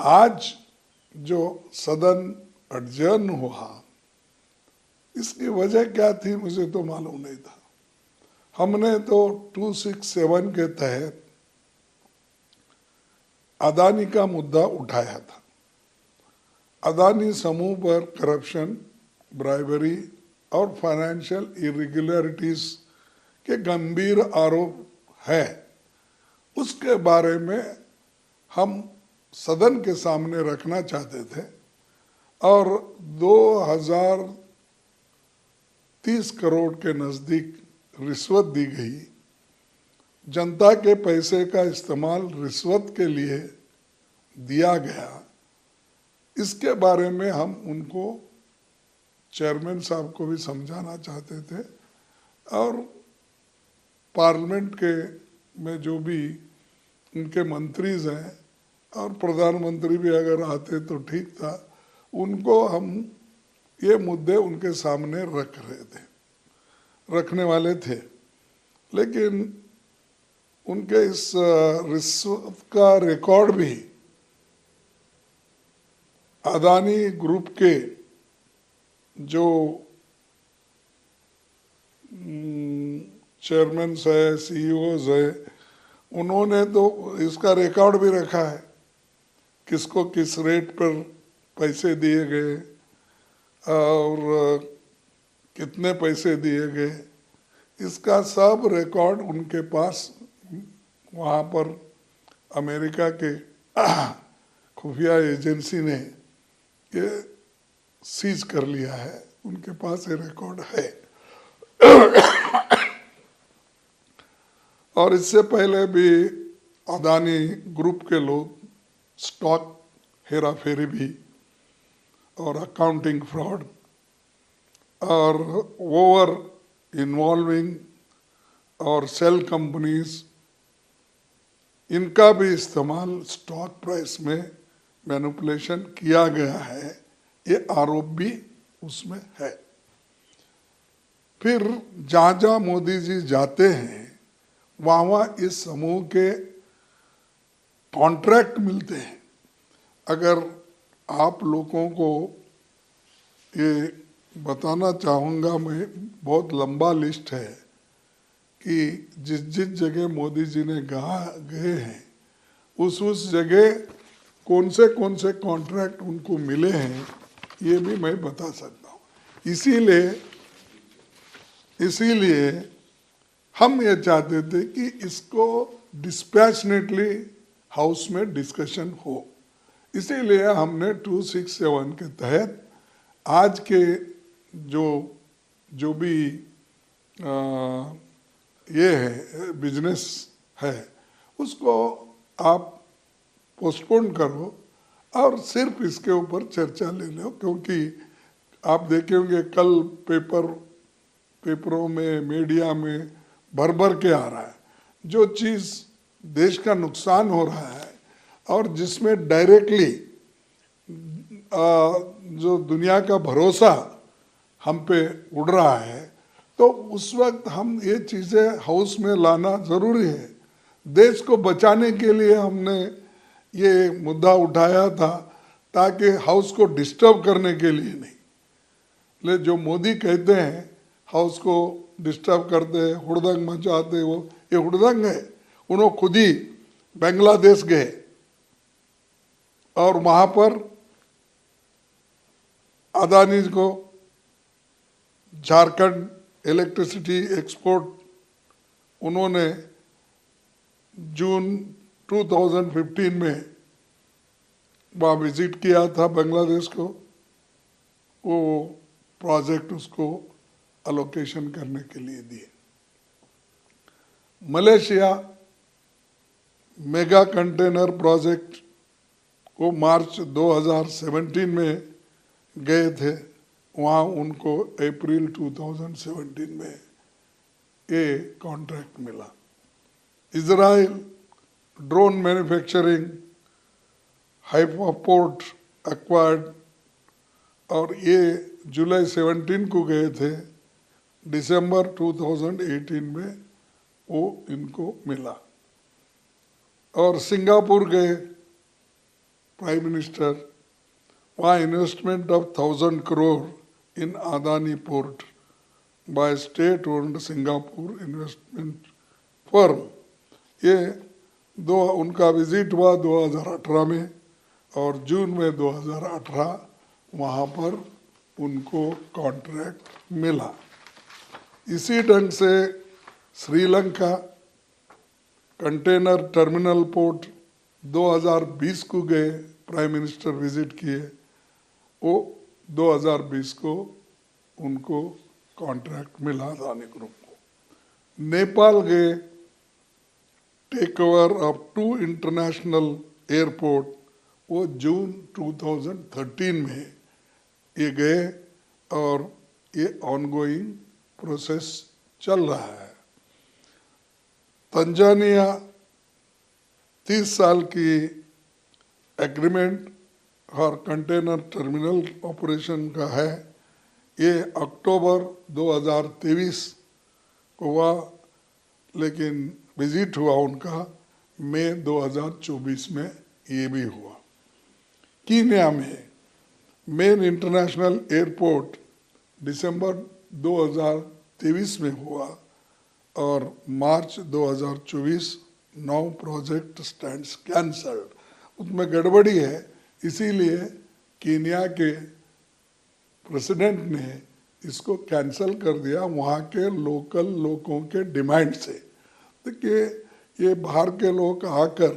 आज जो सदन अडजर्न हुआ, इसकी वजह क्या थी मुझे तो मालूम नहीं था। हमने तो 267 के तहत अदानी का मुद्दा उठाया था। अदानी समूह पर करप्शन, ब्राइबरी और फाइनेंशियल इरेगुलरिटीज के गंभीर आरोप है। उसके बारे में हम सदन के सामने रखना चाहते थे और 2030 करोड़ के नज़दीक रिश्वत दी गई। जनता के पैसे का इस्तेमाल रिश्वत के लिए दिया गया। इसके बारे में हम उनको, चेयरमैन साहब को भी समझाना चाहते थे और पार्लियामेंट के में जो भी उनके मंत्रीज हैं और प्रधानमंत्री भी अगर आते तो ठीक था, उनको हम ये मुद्दे उनके सामने रखने वाले थे। लेकिन उनके इस रिश्वत का रिकॉर्ड भी अदानी ग्रुप के जो चेयरमैन है, सीईओज है, उन्होंने तो इसका रिकॉर्ड भी रखा है, किसको किस रेट पर पैसे दिए गए और कितने पैसे दिए गए। इसका सब रिकॉर्ड उनके पास वहाँ पर अमेरिका के खुफिया एजेंसी ने ये सीज कर लिया है, उनके पास ये रिकॉर्ड है। और इससे पहले भी अदानी ग्रुप के लोग स्टॉक हेरा फेरी भी और अकाउंटिंग फ्रॉड और ओवर इन्वॉल्विंग और सेल कंपनीज, इनका भी इस्तेमाल स्टॉक प्राइस में मैनिपुलेशन किया गया है, ये आरोप भी उसमें है। फिर जहाँ जहाँ मोदी जी जाते हैं वहाँ वहाँ इस समूह के कॉन्ट्रैक्ट मिलते हैं। अगर आप लोगों को ये बताना चाहूँगा मैं, बहुत लंबा लिस्ट है कि जिस जिस जगह मोदी जी ने गए हैं उस जगह कौन से कॉन्ट्रैक्ट उनको मिले हैं, ये भी मैं बता सकता हूँ। इसीलिए हम ये चाहते थे कि इसको डिस्पैशनेटली हाउस में डिस्कशन हो। इसीलिए हमने 267 के तहत आज के जो भी ये है बिजनेस है, उसको आप पोस्टपोन करो और सिर्फ इसके ऊपर चर्चा ले लो। क्योंकि आप देखे होंगे कल पेपरों में, मीडिया में भर के आ रहा है, जो चीज़ देश का नुकसान हो रहा है और जिसमें डायरेक्टली जो दुनिया का भरोसा हम पे उड़ रहा है, तो उस वक्त हम ये चीज़ें हाउस में लाना ज़रूरी है। देश को बचाने के लिए हमने ये मुद्दा उठाया था, ताकि हाउस को डिस्टर्ब करने के लिए नहीं। ले जो मोदी कहते हैं हाउस को डिस्टर्ब करते हैं, हुड़दंग मचाते, वो ये हुड़दंग है। उन्होंने खुद ही बांग्लादेश गए और वहाँ पर अदानी को झारखंड इलेक्ट्रिसिटी एक्सपोर्ट उन्होंने जून 2015 में वहाँ विजिट किया था बांग्लादेश को, वो प्रोजेक्ट उसको अलोकेशन करने के लिए दिए। मलेशिया मेगा कंटेनर प्रोजेक्ट को मार्च 2017 में गए थे, वहाँ उनको अप्रैल 2017 में ये कॉन्ट्रैक्ट मिला। इजराइल ड्रोन मैन्युफैक्चरिंग हाइपोपोर्ट एक्वायर्ड, और ये जुलाई 17 को गए थे, दिसंबर 2018 में वो इनको मिला। और सिंगापुर गए प्राइम मिनिस्टर, वहाँ investment of 1000 crore in Adani port by state owned Singapore investment firm. ये उनका विजिट हुआ 2018 में और जून में 2018 वहाँ पर उनको कॉन्ट्रैक्ट मिला। इसी ढंग से श्रीलंका कंटेनर टर्मिनल पोर्ट 2020 को गए, प्राइम मिनिस्टर विजिट किए, वो 2020 को उनको कॉन्ट्रैक्ट मिला अदानी ग्रुप को। नेपाल गए, take over of 2 international airport, वो जून 2013 में ये गए और ये ऑनगोइंग प्रोसेस चल रहा है। तंजानिया 30 साल की एग्रीमेंट और कंटेनर टर्मिनल ऑपरेशन का है। ये अक्टूबर 2023 को हुआ, लेकिन विजिट हुआ उनका मई 2024 में ये भी हुआ। कीनिया में मेन इंटरनेशनल एयरपोर्ट दिसंबर 2023 में हुआ और मार्च 2024 9 प्रोजेक्ट स्टैंड्स कैंसल्ड। उसमें गड़बड़ी है, इसीलिए कीनिया के प्रेसिडेंट ने इसको कैंसल कर दिया वहाँ के लोकल लोगों के डिमांड से। देखिए, ये बाहर के लोग आकर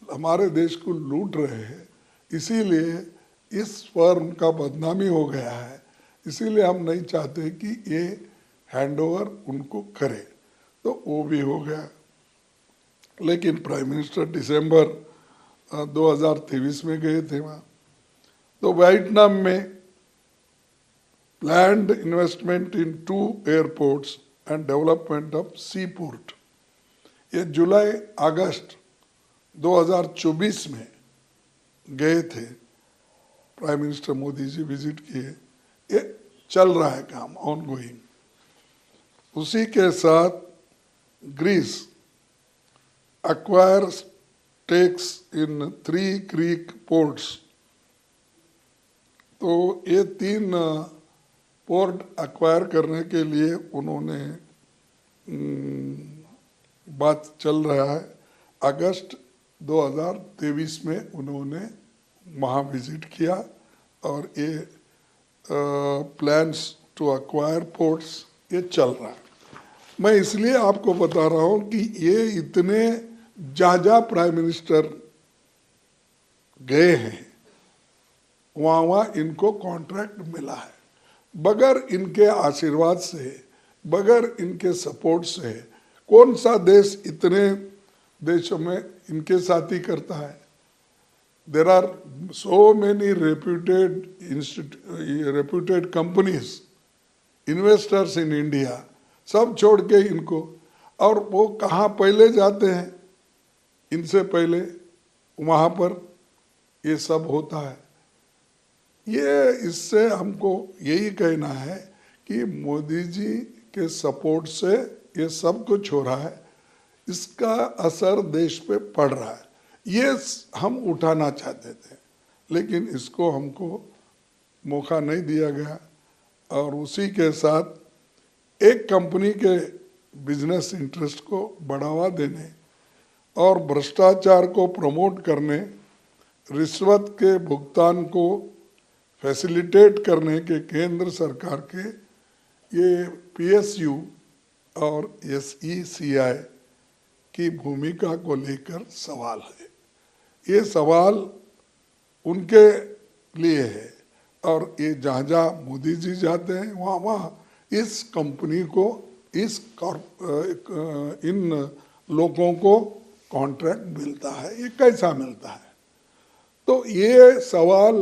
हमारे देश को लूट रहे हैं, इसीलिए इस फर्म का बदनामी हो गया है। इसीलिए हम नहीं चाहते कि ये हैंडओवर उनको करे, तो वो भी हो गया। लेकिन प्राइम मिनिस्टर दिसंबर 2023 में गए थे वहाँ। तो वियतनाम में planned investment in 2 airports and development of sea port, ये जुलाई अगस्त 2024 में गए थे, prime minister Modi ji visit किए। ये चल रहा है काम, ऑनगोइंग। उसी के साथ Greece acquire stakes in 3 Greek ports। तो ये 3 पोर्ट एक्वायर करने के लिए उन्होंने बात चल रहा है। अगस्त 2023 में उन्होंने वहाँ विजिट किया और ये प्लान्स टू अक्वायर पोर्ट्स ये चल रहा है। मैं इसलिए आपको बता रहा हूँ कि ये इतने जहाँ प्राइम मिनिस्टर गए हैं वहाँ इनको कॉन्ट्रैक्ट मिला है। बगैर इनके आशीर्वाद से, बगैर इनके सपोर्ट से कौन सा देश इतने देशों में इनके साथ ही करता है। There are so many reputed companies, investors in India, सब छोड़ के इनको, और वो कहाँ पहले जाते हैं, इनसे पहले वहाँ पर ये सब होता है। ये इससे हमको यही कहना है कि मोदी जी के सपोर्ट से ये सब कुछ हो रहा है, इसका असर देश पे पड़ रहा है। ये हम उठाना चाहते थे, लेकिन इसको हमको मौका नहीं दिया गया। और उसी के साथ एक कंपनी के बिजनेस इंटरेस्ट को बढ़ावा देने और भ्रष्टाचार को प्रमोट करने, रिश्वत के भुगतान को फैसिलिटेट करने के केंद्र सरकार के ये PSU और SECI की भूमिका को लेकर सवाल है। ये सवाल उनके लिए है और ये जहाँ जहाँ मोदी जी जाते हैं वहाँ वहाँ इस कंपनी को, इन लोगों को कॉन्ट्रैक्ट मिलता है। ये कैसा मिलता है? तो ये सवाल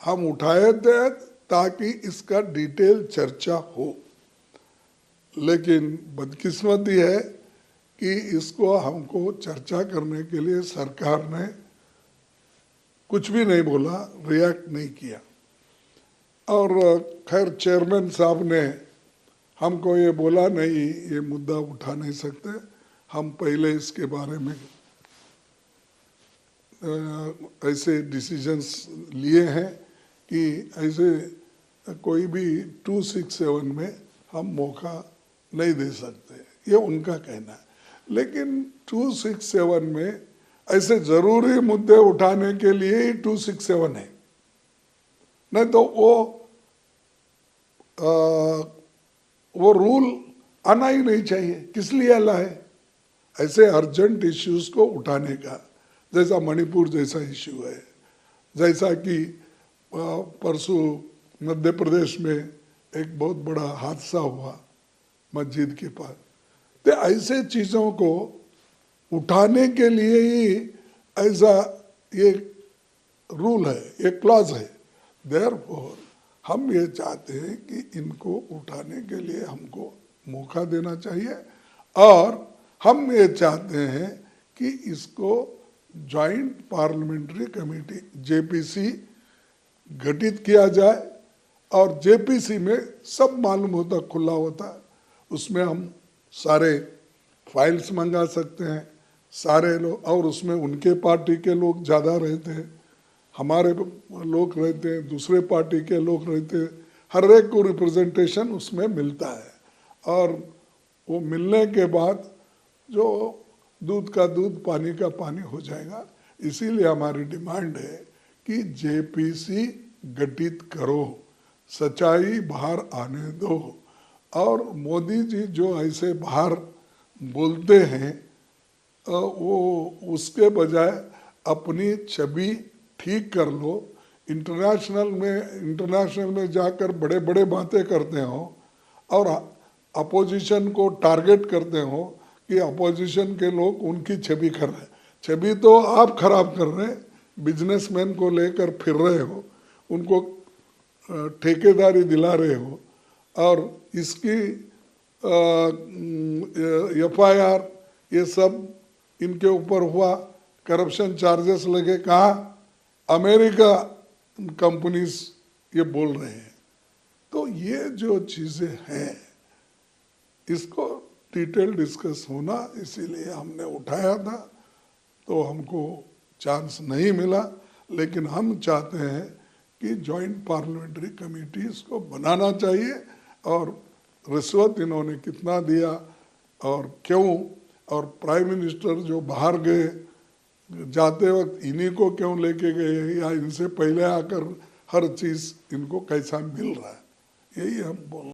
हम उठाए थे ताकि इसका डिटेल चर्चा हो, लेकिन बदकिस्मती है कि इसको हमको चर्चा करने के लिए सरकार ने कुछ भी नहीं बोला, रिएक्ट नहीं किया। और खैर चेयरमैन साहब ने हमको ये बोला, नहीं ये मुद्दा उठा नहीं सकते, हम पहले इसके बारे में ऐसे डिसीजंस लिए हैं कि ऐसे कोई भी 267 में हम मौका नहीं दे सकते, ये उनका कहना है। लेकिन 267 में ऐसे जरूरी मुद्दे उठाने के लिए ही 267 है, नहीं तो वो रूल आना ही नहीं चाहिए। किस लिए लाए? ऐसे अर्जेंट इश्यूज को उठाने का, जैसा मणिपुर जैसा इश्यू है, जैसा कि परसों मध्य प्रदेश में एक बहुत बड़ा हादसा हुआ मस्जिद के पास। तो ऐसे चीज़ों को उठाने के लिए ही ऐसा ये रूल है, ये क्लॉज है। देयरफॉर हम ये चाहते हैं कि इनको उठाने के लिए हमको मौका देना चाहिए, और हम ये चाहते हैं कि इसको जॉइंट पार्लियामेंट्री कमेटी जेपीसी गठित किया जाए, और जेपीसी में सब मालूम होता, खुला होता, उसमें हम सारे फाइल्स मंगा सकते हैं, सारे लोग, और उसमें उनके पार्टी के लोग ज़्यादा रहते हैं, हमारे लोग रहते हैं, दूसरे पार्टी के लोग रहते हैं, हर एक को रिप्रेजेंटेशन उसमें मिलता है। और वो मिलने के बाद जो दूध का दूध पानी का पानी हो जाएगा। इसीलिए हमारी डिमांड है कि जेपीसी गठित करो, सच्चाई बाहर आने दो, और मोदी जी जो ऐसे बाहर बोलते हैं वो उसके बजाय अपनी छवि ठीक कर लो। इंटरनेशनल में जाकर बड़े बड़े बातें करते हो और अपोजिशन को टारगेट करते हो कि अपोजिशन के लोग उनकी छवि कर रहे हैं। छवि तो आप खराब कर रहे हैं, बिजनेसमैन को लेकर फिर रहे हो, उनको ठेकेदारी दिला रहे हो, और इसकी FIR ये सब इनके ऊपर हुआ, करप्शन चार्जेस लगे। कहाँ? अमेरिका कंपनीज ये बोल रहे हैं। तो ये जो चीज़ें हैं इसको डिटेल डिस्कस होना, इसीलिए हमने उठाया था, तो हमको चांस नहीं मिला। लेकिन हम चाहते हैं कि जॉइंट पार्लियामेंट्री कमेटी इसको बनाना चाहिए, और रिश्वत इन्होंने कितना दिया और क्यों, और प्राइम मिनिस्टर जो बाहर गए, जाते वक्त इन्हीं को क्यों लेके गए, या इनसे पहले आकर हर चीज़ इनको कैसा मिल रहा है, यही हम बोल